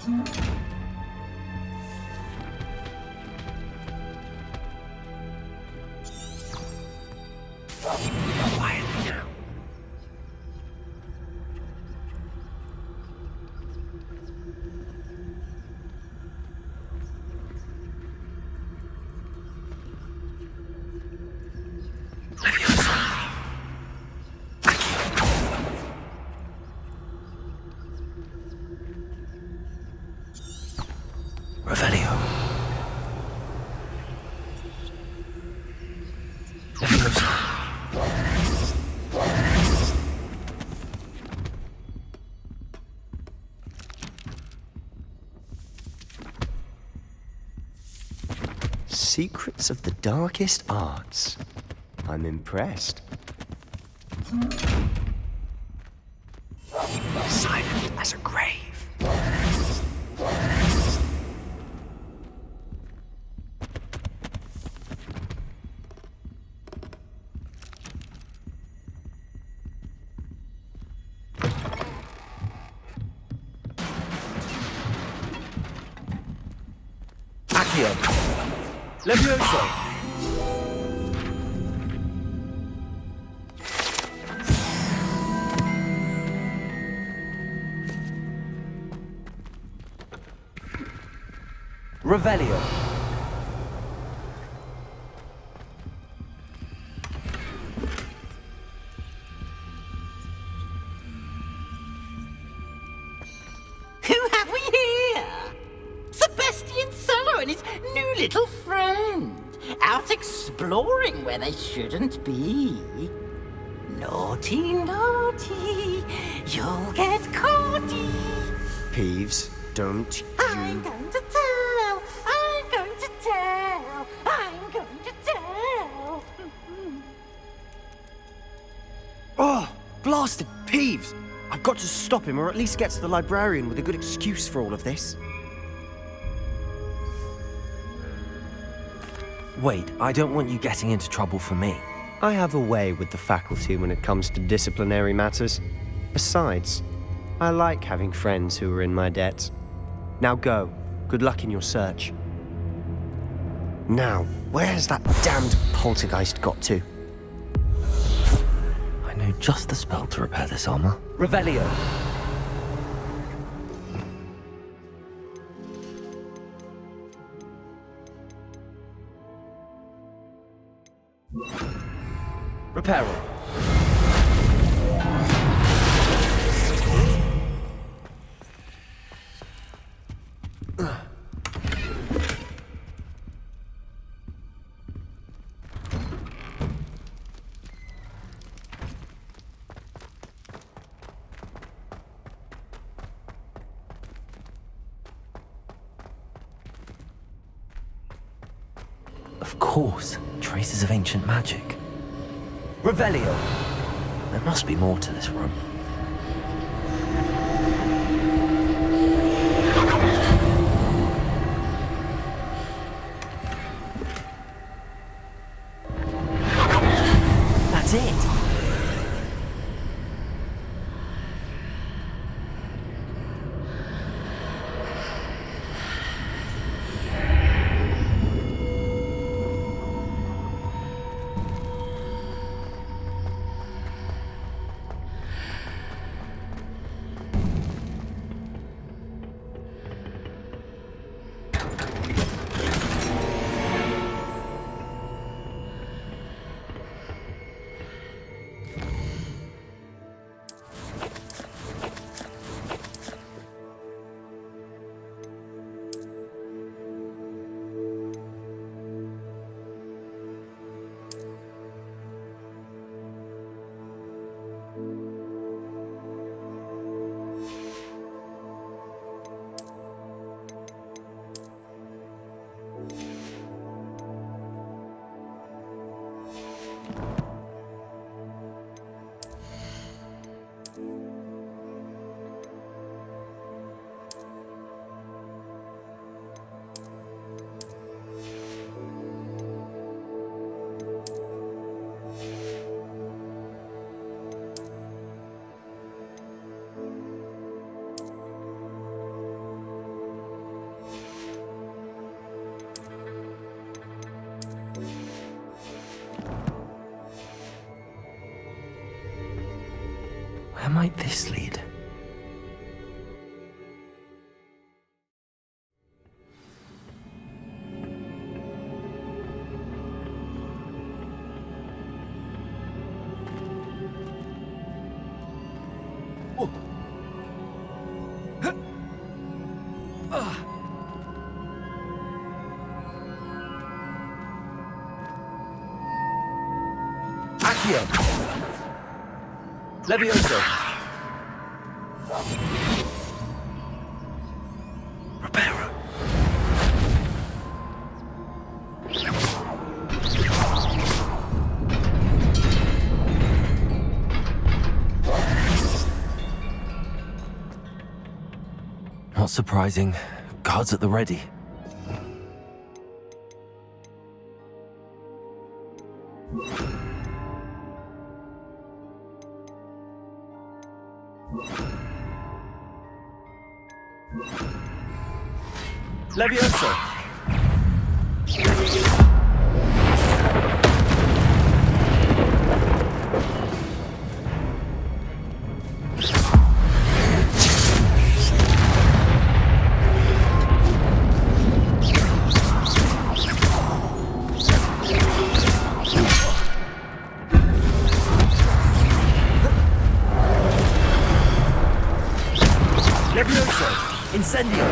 Quietly now. Revelio. Leviosa. Secrets of the darkest arts. I'm impressed. Silent as a grave. Accio. Levioso. Revelio. Who have we here? Sebastian Solo and his new little friend. Out exploring where they shouldn't be. Naughty, naughty, you'll get caughty. Peeves, don't I'm you... going to tell, I'm going to tell, I'm going to tell. Oh, blasted Peeves! I've got to stop him, or at least get to the librarian with a good excuse for all of this. Wait, I don't want you getting into trouble for me. I have a way with the faculty when it comes to disciplinary matters. Besides, I like having friends who are in my debt. Now go. Good luck in your search. Now, where's that damned poltergeist got to? I know just the spell to repair this armor. Revelio. Reparo. Of course, traces of ancient magic. Revelio. There must be more to this room. That's it! might this lead? Accio! Levioso! Reparo. Not surprising. Guards at the ready. Levioso! Levioso! Incendio!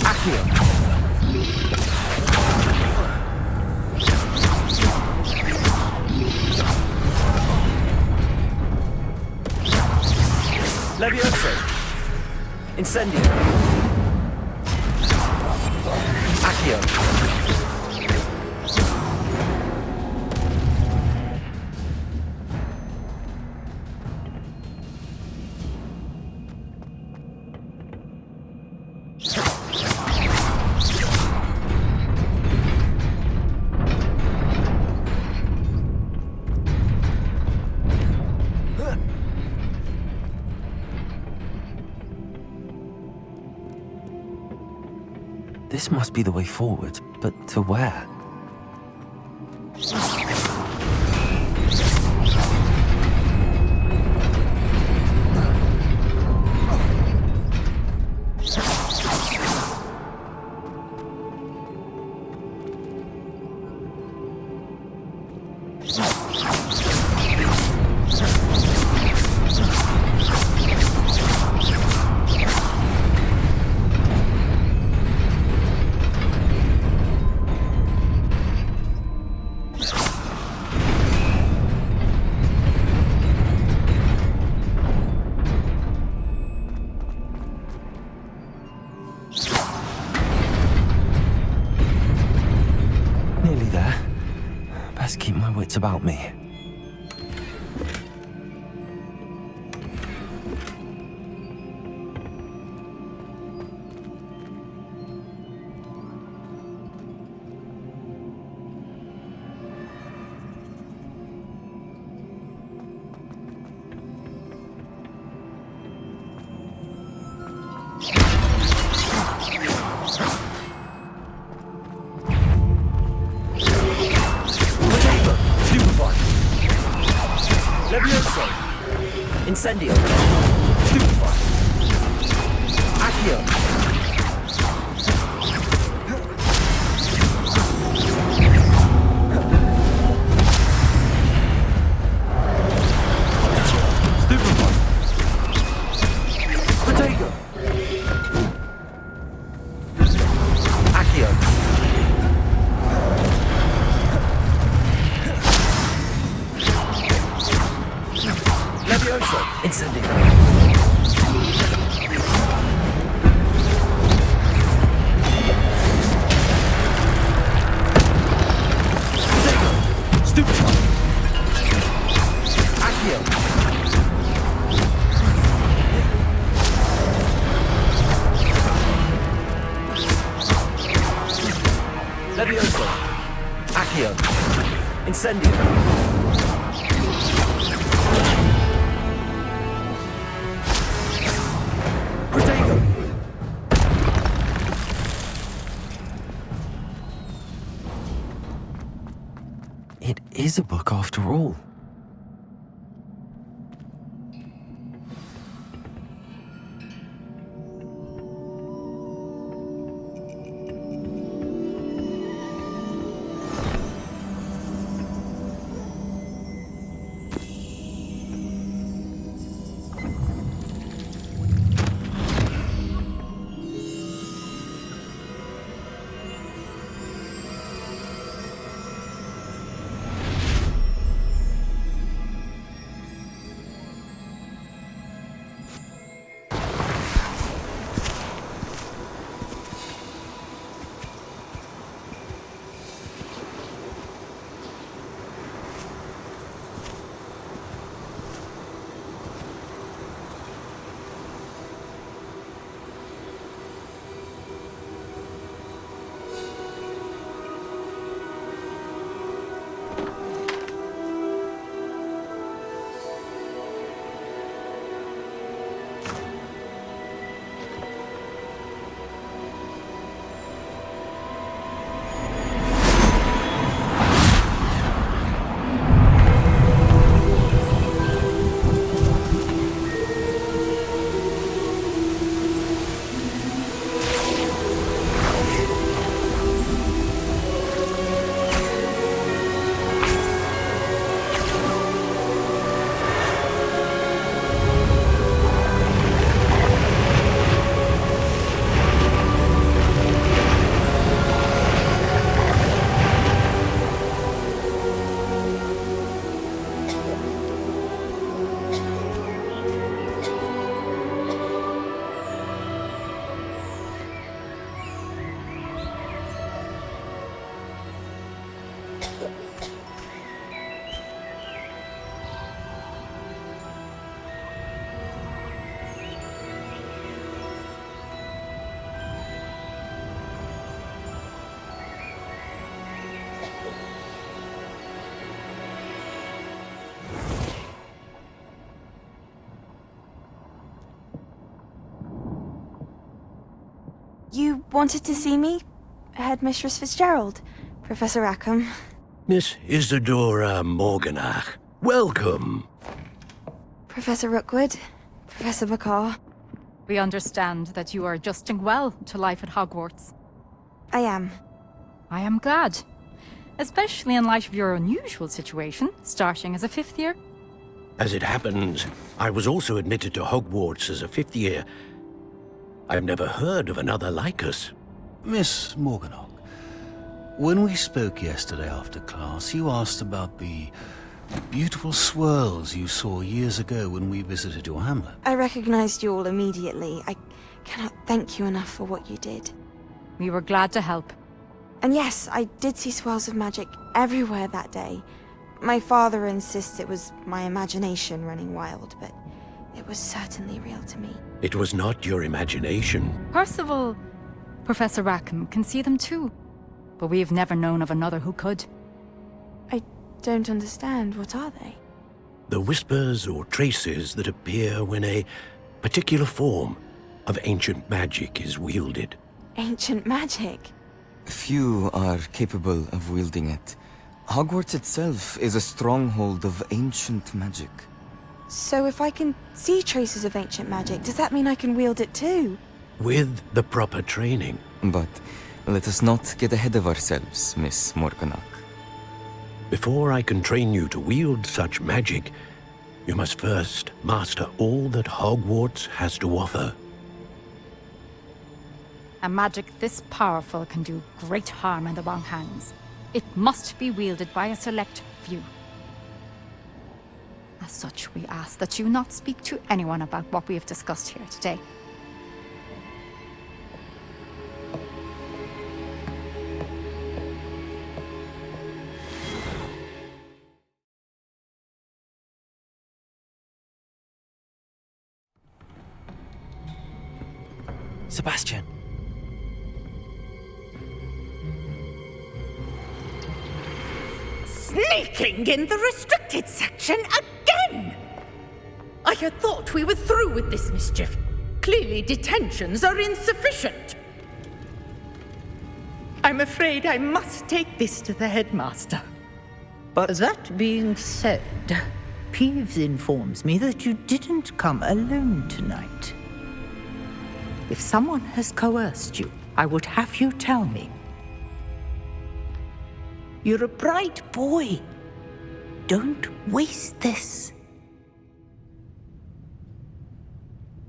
Accio! Levioso! Incendio! Accio! This must be the way forward, but to where? Nearly there. Best keep my wits about me. Levioso! Incendio! Stupefy! Accio! Stupefy! Protego! Accio! Levioso! Incendio! Accio! Levioso! Accio! Incendio! Protego! It is a book after all. You wanted to see me? Headmistress Fitzgerald? Professor Rackham? Miss Isadora Morganach, welcome. Professor Rookwood? Professor Bakar? We understand that you are adjusting well to life at Hogwarts. I am. I am glad. Especially in light of your unusual situation, starting as a fifth year. As it happens, I was also admitted to Hogwarts as a fifth year. I've never heard of another like us. Miss Morganach, when we spoke yesterday after class, you asked about the beautiful swirls you saw years ago when we visited your hamlet. I recognized you all immediately. I cannot thank you enough for what you did. We were glad to help. And yes, I did see swirls of magic everywhere that day. My father insists it was my imagination running wild, but it was certainly real to me. It was not your imagination. Percival, Professor Rackham can see them too. But we have never known of another who could. I don't understand. What are they? The whispers or traces that appear when a particular form of ancient magic is wielded. Ancient magic? Few are capable of wielding it. Hogwarts itself is a stronghold of ancient magic. So if I can see traces of ancient magic, does that mean I can wield it too? With the proper training. But let us not get ahead of ourselves, Miss Morganach. Before I can train you to wield such magic, you must first master all that Hogwarts has to offer. A magic this powerful can do great harm in the wrong hands. It must be wielded by a select few. As such, we ask that you not speak to anyone about what we have discussed here today. Sebastian. Sneaking in the restricted section again! I had thought we were through with this mischief. Clearly detentions are insufficient. I'm afraid I must take this to the headmaster. But That being said, Peeves informs me that you didn't come alone tonight. If someone has coerced you, I would have you tell me. You're a bright boy. Don't waste this.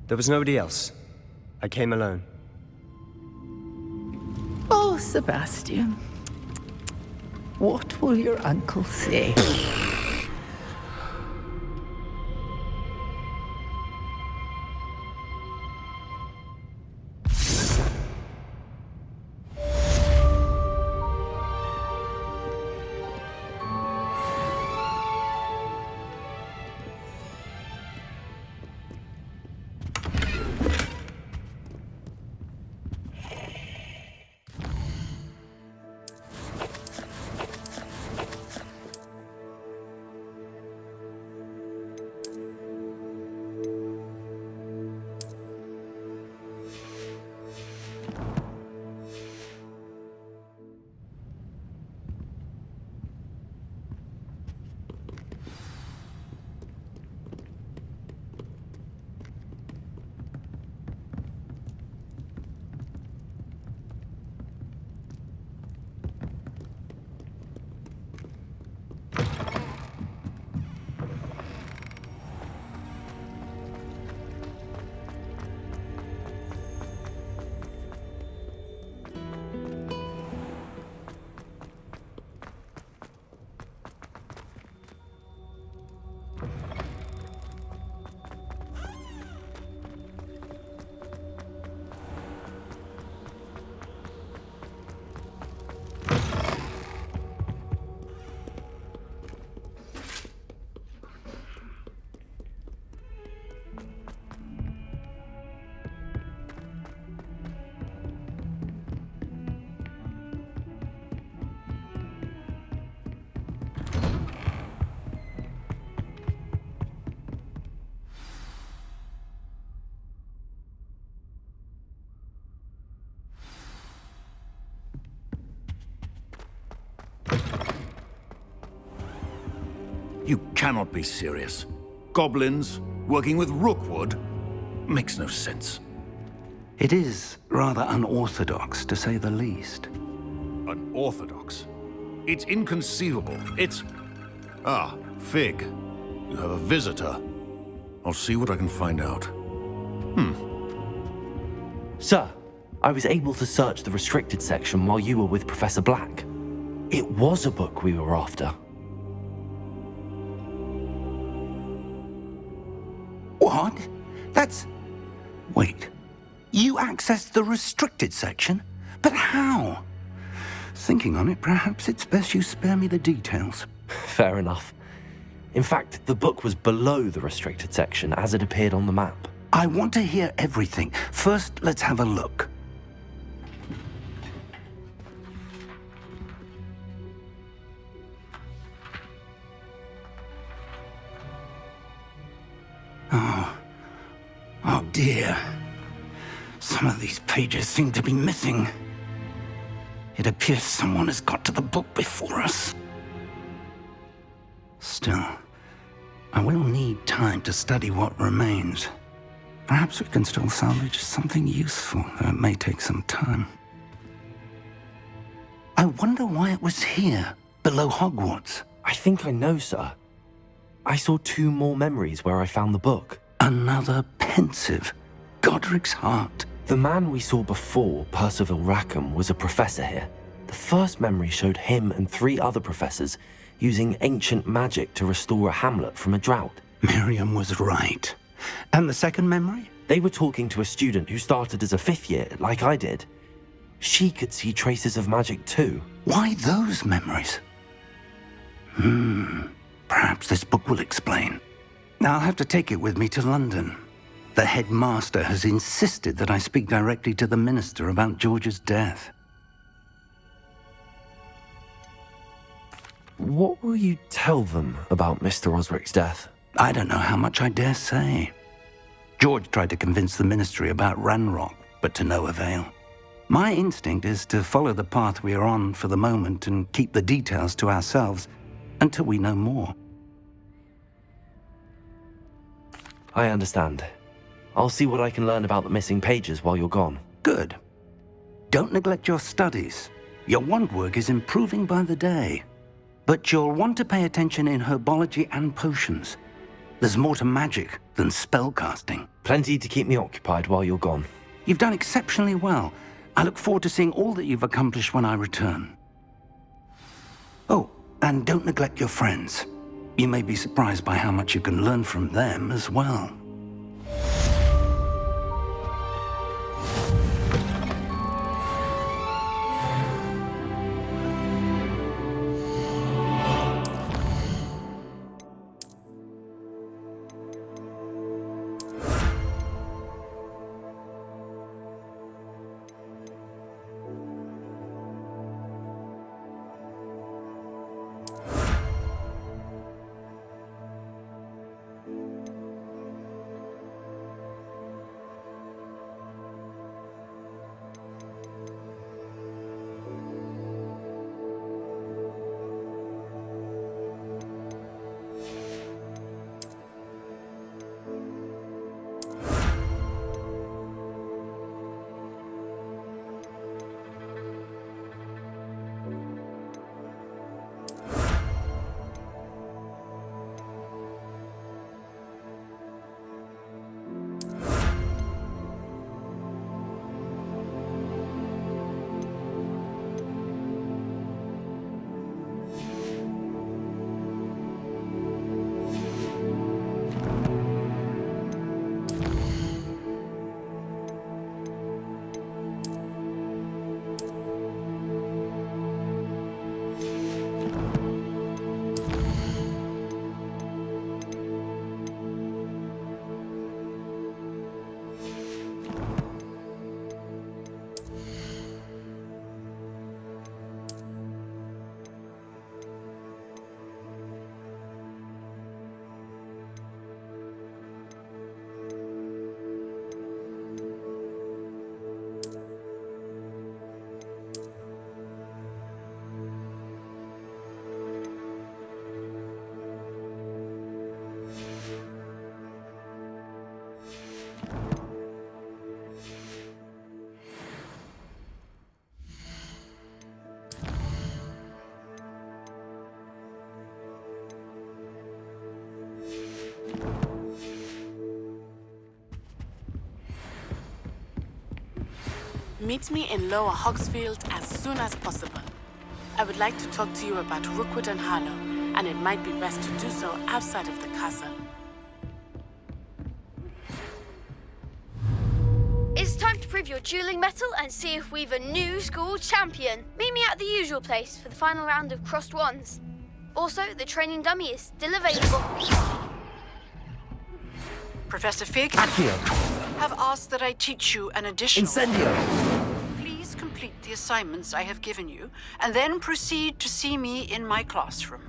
there was nobody else. I came alone. Oh, Sebastian. What will your uncle say? You cannot be serious. Goblins working with Rookwood? Makes no sense. It is rather unorthodox, to say the least. Unorthodox? It's inconceivable. It's... Ah, Fig. You have a visitor. I'll see what I can find out. Sir, I was able to search the restricted section while you were with Professor Black. It was a book we were after. What? That's... Wait. You accessed the restricted section? But how? Thinking on it, perhaps it's best you spare me the details. Fair enough. In fact, the book was below the restricted section as it appeared on the map. I want to hear everything. First, let's have a look. Oh dear. Some of these pages seem to be missing. It appears someone has got to the book before us. Still, I will need time to study what remains. Perhaps we can still salvage something useful, though it may take some time. I wonder why it was here, below Hogwarts. I think I know, sir. I saw 2 more memories where I found the book. Another pensive. Godric's heart. The man we saw before, Percival Rackham, was a professor here. The first memory showed him and 3 other professors using ancient magic to restore a hamlet from a drought. Miriam was right. And the second memory? They were talking to a student who started as a 5th year, like I did. She could see traces of magic too. Why those memories? Perhaps this book will explain. I'll have to take it with me to London. The headmaster has insisted that I speak directly to the minister about George's death. What will you tell them about Mr. Osric's death? I don't know how much I dare say. George tried to convince the ministry about Ranrock, but to no avail. My instinct is to follow the path we are on for the moment and keep the details to ourselves until we know more. I understand. I'll see what I can learn about the missing pages while you're gone. Good. Don't neglect your studies. Your wand work is improving by the day. But you'll want to pay attention in herbology and potions. There's more to magic than spellcasting. Plenty to keep me occupied while you're gone. You've done exceptionally well. I look forward to seeing all that you've accomplished when I return. Oh, and don't neglect your friends. You may be surprised by how much you can learn from them as well. Meet me in Lower Hogsfield as soon as possible. I would like to talk to you about Rookwood and Harlow, and it might be best to do so outside of the castle. It's time to prove your dueling mettle and see if we've a new school champion. Meet me at the usual place for the final round of crossed wands. Also, the training dummy is still available. Professor Fig, Accio! have asked that I teach you an additional... Incendio! Please complete the assignments I have given you, and then proceed to see me in my classroom.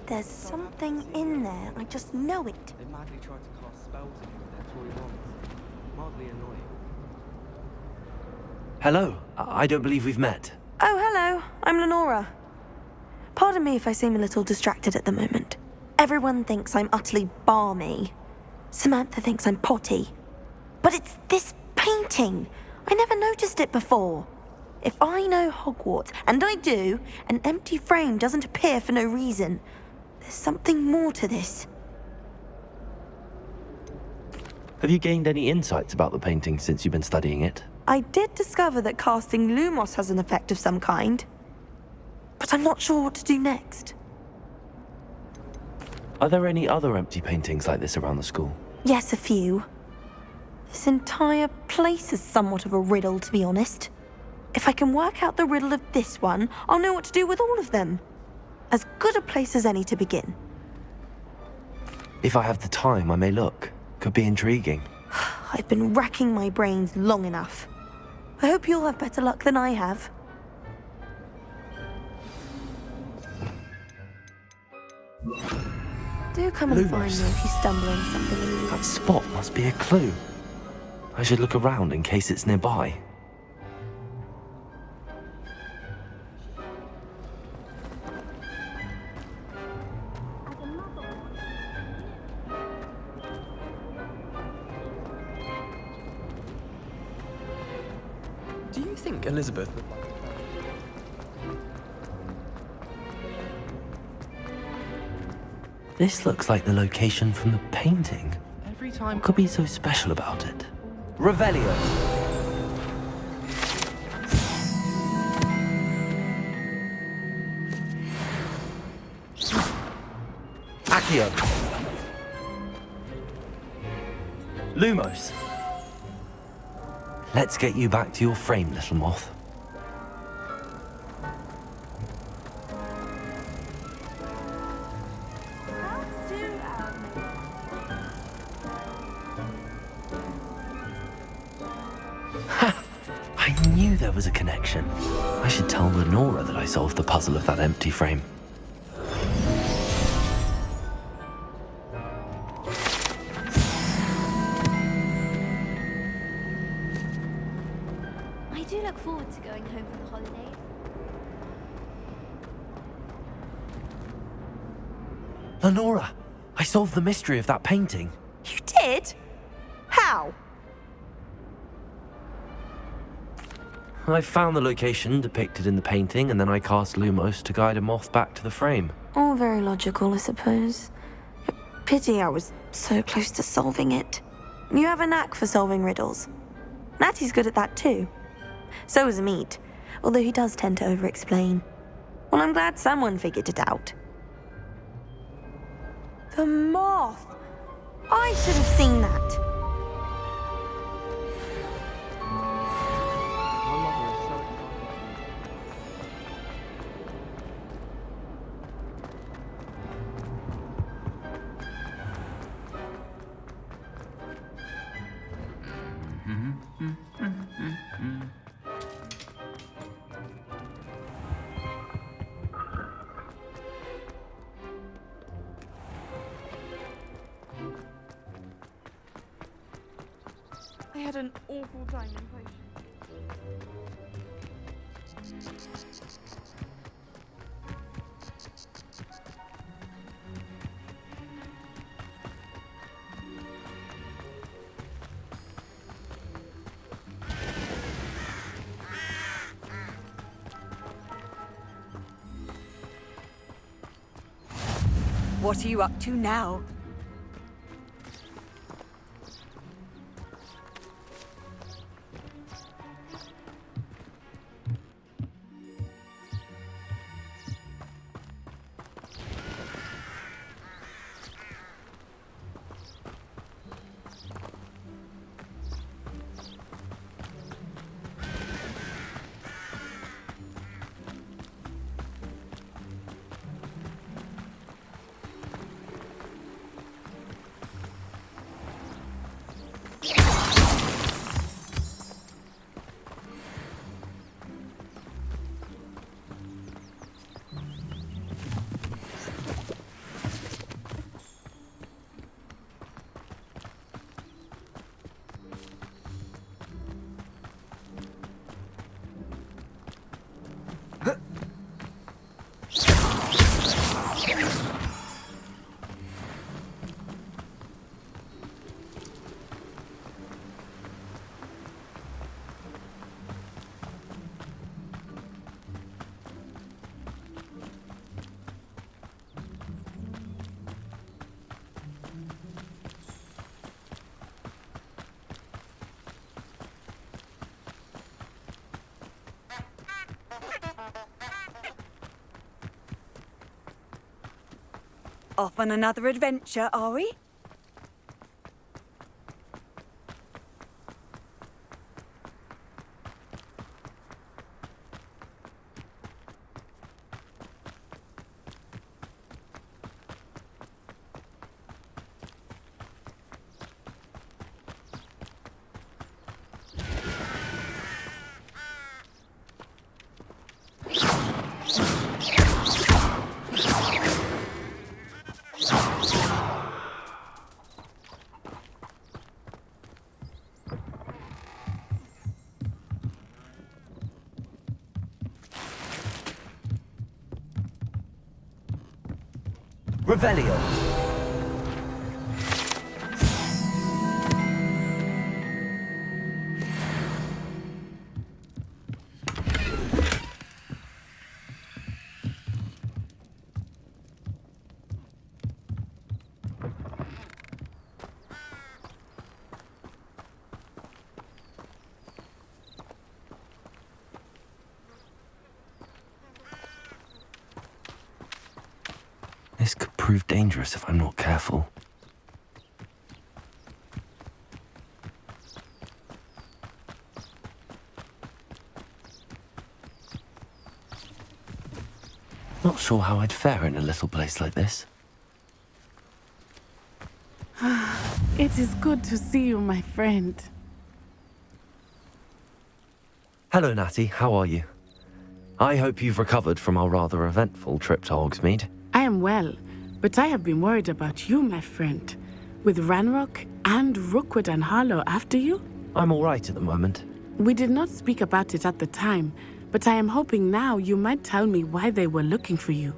There's something in there. I just know it. They madly tried to cast spells on you with their toy wands. Mildly annoying. Hello, I don't believe we've met. Oh, hello. I'm Lenora. Pardon me if I seem a little distracted at the moment. Everyone thinks I'm utterly balmy. Samantha thinks I'm potty. But it's this painting. I never noticed it before. If I know Hogwarts, and I do, an empty frame doesn't appear for no reason. There's something more to this. Have you gained any insights about the painting since you've been studying it? I did discover that casting Lumos has an effect of some kind. But I'm not sure what to do next. Are there any other empty paintings like this around the school? Yes, a few. This entire place is somewhat of a riddle, to be honest. If I can work out the riddle of this one, I'll know what to do with all of them. As good a place as any to begin. If I have the time, I may look. Could be intriguing. I've been racking my brains long enough. I hope you'll have better luck than I have. Do come and find me if you stumble on something in the That spot must be a clue. I should look around in case it's nearby. Do you think Elizabeth would like This looks like the location from the painting. every time? What could be so special about it? Revelio. Accio. Lumos. Let's get you back to your frame, little moth. I knew there was a connection. I should tell Lenora that I solved the puzzle of that empty frame. I do look forward to going home for the holidays. Lenora, I solved the mystery of that painting. You did? How? I found the location depicted in the painting, and then I cast Lumos to guide a moth back to the frame. All very logical, I suppose. Pity I was so close to solving it. You have a knack for solving riddles. Natty's good at that too. So is Amit, although he does tend to over-explain. Well, I'm glad someone figured it out. The moth! I should have seen that. My mother is so excited. I had an awful time in potion. What are you up to now? Off on another adventure, are we? Revelio. This could prove dangerous if I'm not careful. Not sure how I'd fare in a little place like this. It is good to see you, my friend. Hello, Natty. How are you? I hope you've recovered from our rather eventful trip to Hogsmeade. I am well, but I have been worried about you, my friend. With Ranrock and Rookwood and Harlow after you? I'm all right at the moment. We did not speak about it at the time, but I am hoping now you might tell me why they were looking for you.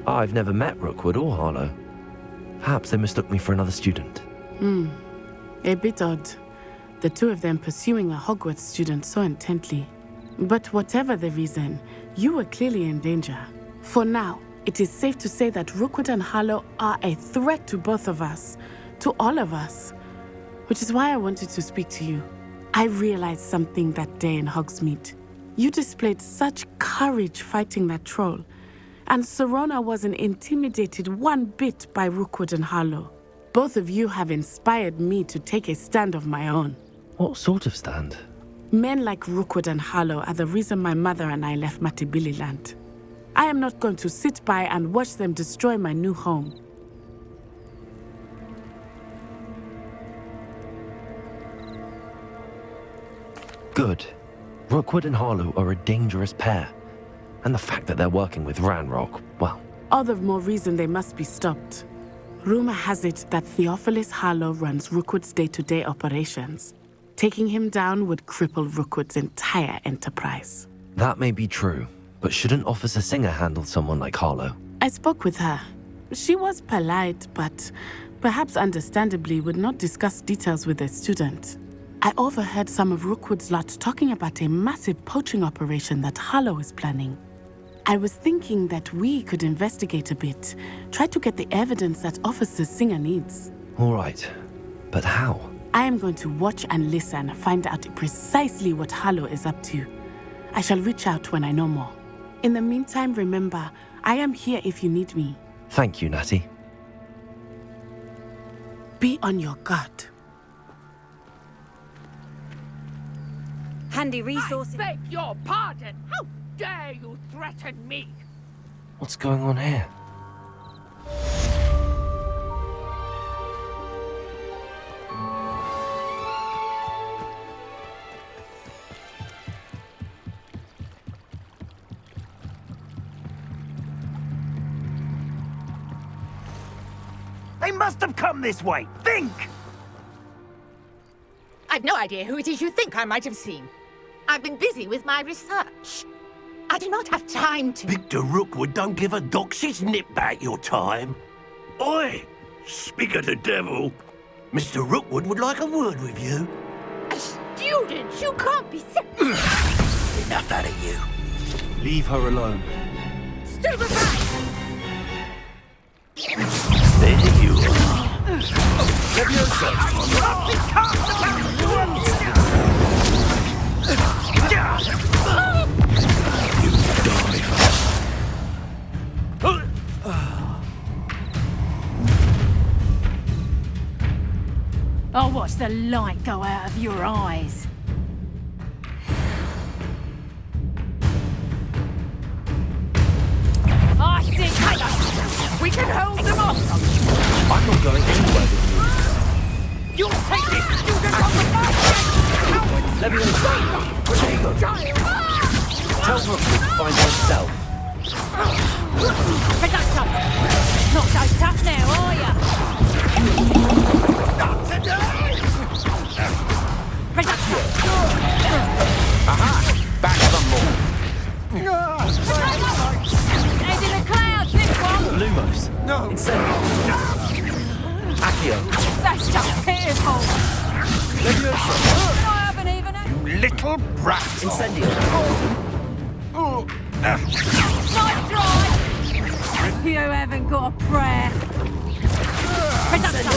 I've never met Rookwood or Harlow. Perhaps they mistook me for another student. A bit odd. The two of them pursuing a Hogwarts student so intently. But whatever the reason, you were clearly in danger. For now, it is safe to say that Rookwood and Harlow are a threat to both of us, to all of us. Which is why I wanted to speak to you. I realized something that day in Hogsmeade. You displayed such courage fighting that troll, and Serona wasn't intimidated one bit by Rookwood and Harlow. Both of you have inspired me to take a stand of my own. What sort of stand? Men like Rookwood and Harlow are the reason my mother and I left Matibili land. I am not going to sit by and watch them destroy my new home. Good. Rookwood and Harlow are a dangerous pair. And the fact that they're working with Ranrock, well... All the more reason they must be stopped. Rumor has it that Theophilus Harlow runs Rookwood's day-to-day operations. Taking him down would cripple Rookwood's entire enterprise. That may be true, but shouldn't Officer Singer handle someone like Harlow? I spoke with her. She was polite, but perhaps understandably would not discuss details with a student. I overheard some of Rookwood's lot talking about a massive poaching operation that Harlow is planning. I was thinking that we could investigate a bit, try to get the evidence that Officer Singer needs. All right, but how? I am going to watch and listen, find out precisely what Harlow is up to. I shall reach out when I know more. In the meantime, remember, I am here if you need me. Thank you, Natty. Be on your guard. Handy resources. I beg your pardon. How dare you threaten me? What's going on here? They must have come this way. Think! I've no idea who it is you think I might have seen. I've been busy with my research. I do not have time to... Victor Rookwood don't give a doxy's nip back your time. Oi! Speak of the devil. Mr. Rookwood would like a word with you. A student? You can't be... Enough out of you. Leave her alone. Stand aside! There you are. Have you I'll watch the light go out of your eyes. I see. We can hold them off. I'm not going anywhere with you. You'll take this student on the back. Let me understand. There you go. Tell Rookwood to find herself. Production! Not so tough now, are ya? Not today! Production! Aha! Back some more. Head in the clouds, this one! Lumos. No. Incendio. Accio. That's just pitiful! Leviosa. I haven't even had... You little brat. Incendio. Nice try! You haven't got a prayer. Production!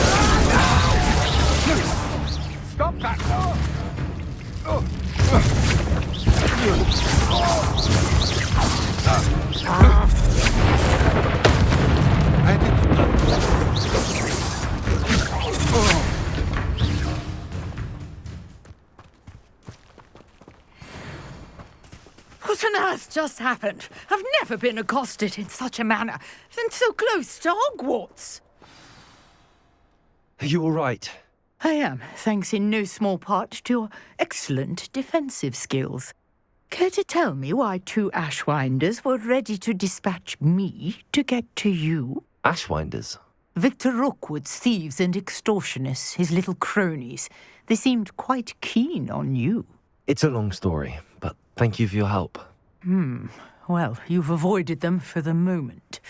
Stop that. What on earth just happened? I've never been accosted in such a manner, and so close to Hogwarts. Are you all right? I am, thanks in no small part to your excellent defensive skills. Care to tell me why 2 Ashwinders were ready to dispatch me to get to you? Ashwinders? Victor Rookwood's thieves and extortionists, his little cronies. They seemed quite keen on you. It's a long story, but thank you for your help. Well, you've avoided them for the moment.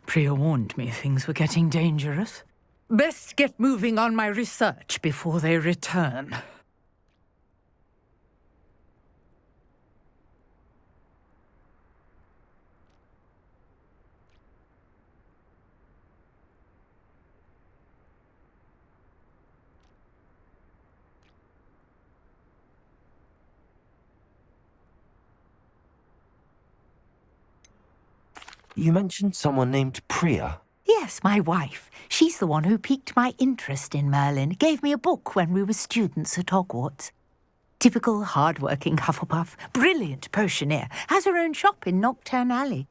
Priya warned me things were getting dangerous. Best get moving on my research before they return. You mentioned someone named Priya. Yes, my wife. She's the one who piqued my interest in Merlin. Gave me a book when we were students at Hogwarts. Typical hard-working Hufflepuff, brilliant potioneer, has her own shop in Knockturn Alley.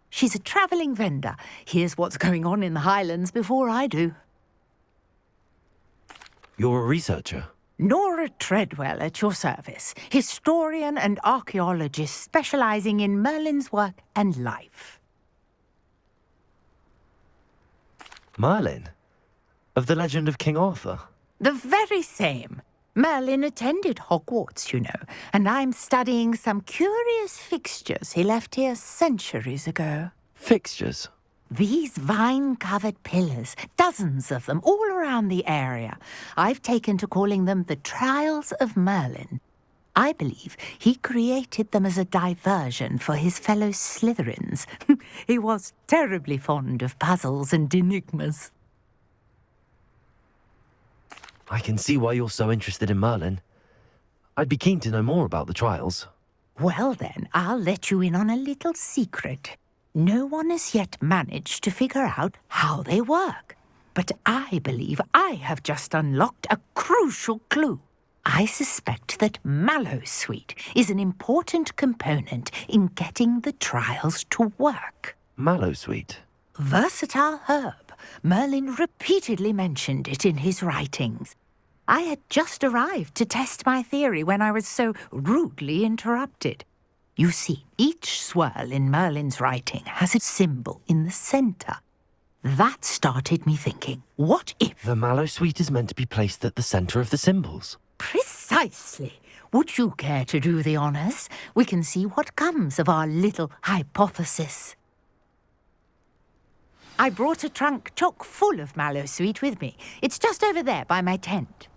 She's a travelling vendor. Hears what's going on in the Highlands before I do. You're a researcher? Nora Treadwell at your service, historian and archaeologist specialising in Merlin's work and life. Merlin? Of the legend of King Arthur? The very same. Merlin attended Hogwarts, you know, and I'm studying some curious fixtures he left here centuries ago. Fixtures? These vine-covered pillars, dozens of them, all around the area. I've taken to calling them the Trials of Merlin. I believe he created them as a diversion for his fellow Slytherins. He was terribly fond of puzzles and enigmas. I can see why you're so interested in Merlin. I'd be keen to know more about the trials. Well then, I'll let you in on a little secret. No one has yet managed to figure out how they work. But I believe I have just unlocked a crucial clue. I suspect that Mallowsweet is an important component in getting the trials to work. Mallowsweet? Versatile herb. Merlin repeatedly mentioned it in his writings. I had just arrived to test my theory when I was so rudely interrupted. You see, each swirl in Merlin's writing has a symbol in the centre. That started me thinking, what if... The Mallowsweet is meant to be placed at the centre of the symbols. Precisely. Would you care to do the honours? We can see what comes of our little hypothesis. I brought a trunk chock full of Mallowsweet with me. It's just over there by my tent.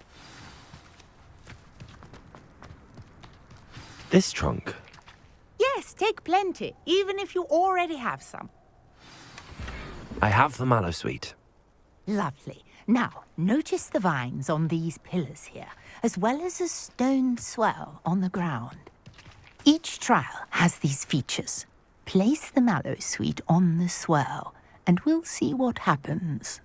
This trunk? Yes, take plenty, even if you already have some. I have the Mallowsweet. Lovely. Now, notice the vines on these pillars here, as well as a stone swell on the ground. Each trial has these features. Place the Mallowsweet on the swell, and we'll see what happens.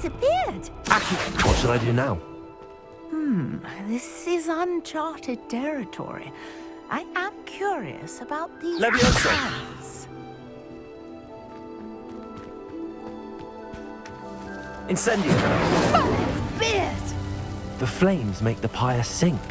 disappeared. What should I do now? This is uncharted territory. I am curious about these Leviosa! hands. Incendio! Fire's beard! The flames make the pyre sink.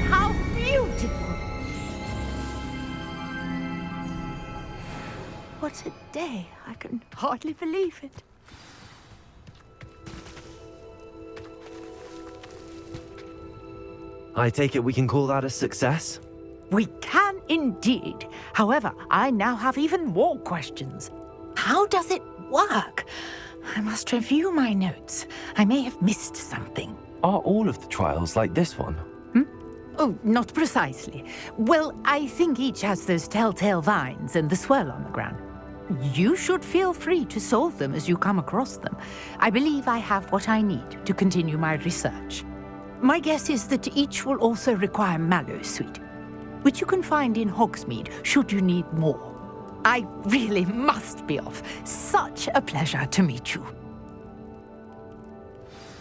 How beautiful! What a day. I can hardly believe it. I take it we can call that a success? We can indeed. However, I now have even more questions. How does it work? I must review my notes. I may have missed something. Are all of the trials like this one? Oh, not precisely. Well, I think each has those telltale vines and the swirl on the ground. You should feel free to solve them as you come across them. I believe I have what I need to continue my research. My guess is that each will also require mallow sweet, which you can find in Hogsmeade should you need more. I really must be off. Such a pleasure to meet you.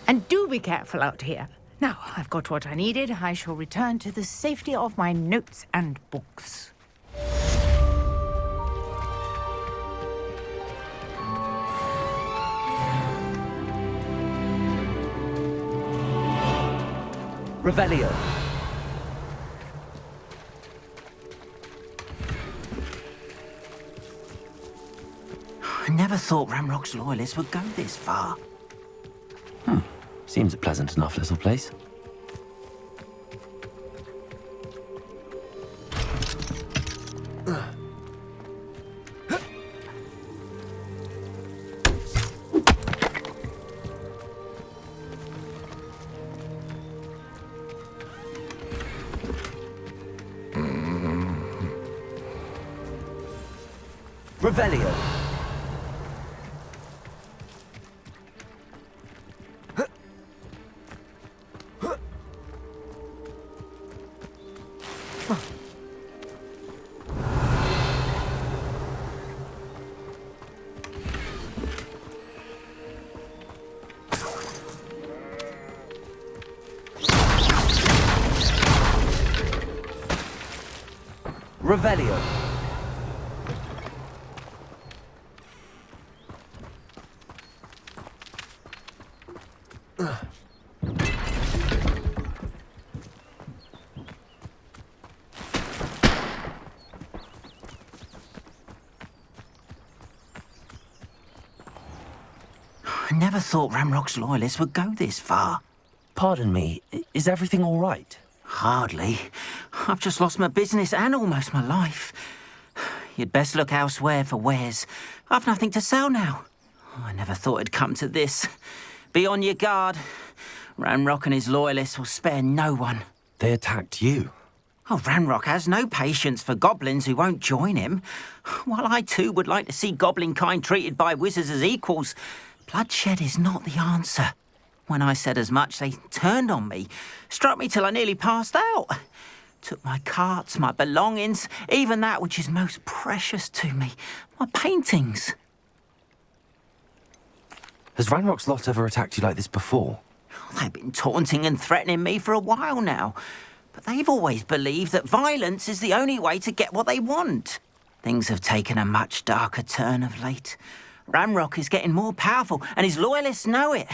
And do be careful out here. Now, I've got what I needed. I shall return to the safety of my notes and books. Revelio. I never thought Ramrock's loyalists would go this far. Seems a pleasant enough little place. Revelio. Revelio. I never thought Ramrock's loyalists would go this far. Pardon me, is everything all right? Hardly. I've just lost my business and almost my life. You'd best look elsewhere for wares. I've nothing to sell now. I never thought it'd come to this. Be on your guard. Ramrock and his loyalists will spare no one. They attacked you. Oh, Ramrock has no patience for goblins who won't join him. While I too would like to see goblin kind treated by wizards as equals, bloodshed is not the answer. When I said as much, they turned on me, struck me till I nearly passed out. Took my carts, my belongings, even that which is most precious to me, my paintings. Has Ranrock's lot ever attacked you like this before? They've been taunting and threatening me for a while now, but they've always believed that violence is the only way to get what they want. Things have taken a much darker turn of late. Ramrock is getting more powerful, and his loyalists know it.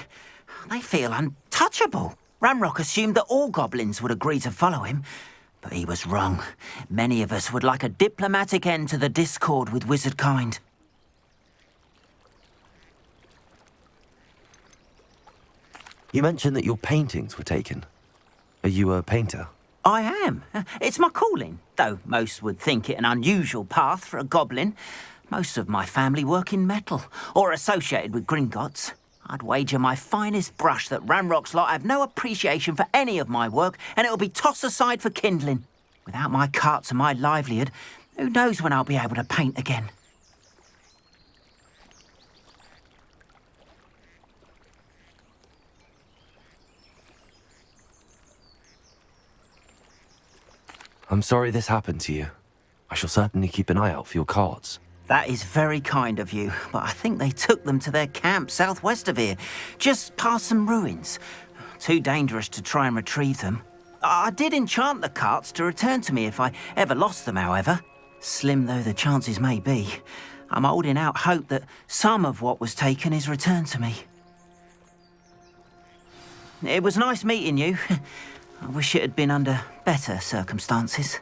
They feel untouchable. Ramrock assumed that all goblins would agree to follow him, but he was wrong. Many of us would like a diplomatic end to the discord with wizard kind. You mentioned that your paintings were taken. Are you a painter? I am. It's my calling, though most would think it an unusual path for a goblin. Most of my family work in metal, or associated with Gringotts. I'd wager my finest brush that Ramrock's lot have no appreciation for any of my work, and it'll be tossed aside for kindling. Without my carts and my livelihood, who knows when I'll be able to paint again? I'm sorry this happened to you. I shall certainly keep an eye out for your carts. That is very kind of you, but I think they took them to their camp southwest of here, just past some ruins. Too dangerous to try and retrieve them. I did enchant the carts to return to me if I ever lost them, however. Slim though the chances may be, I'm holding out hope that some of what was taken is returned to me. It was nice meeting you. I wish it had been under better circumstances.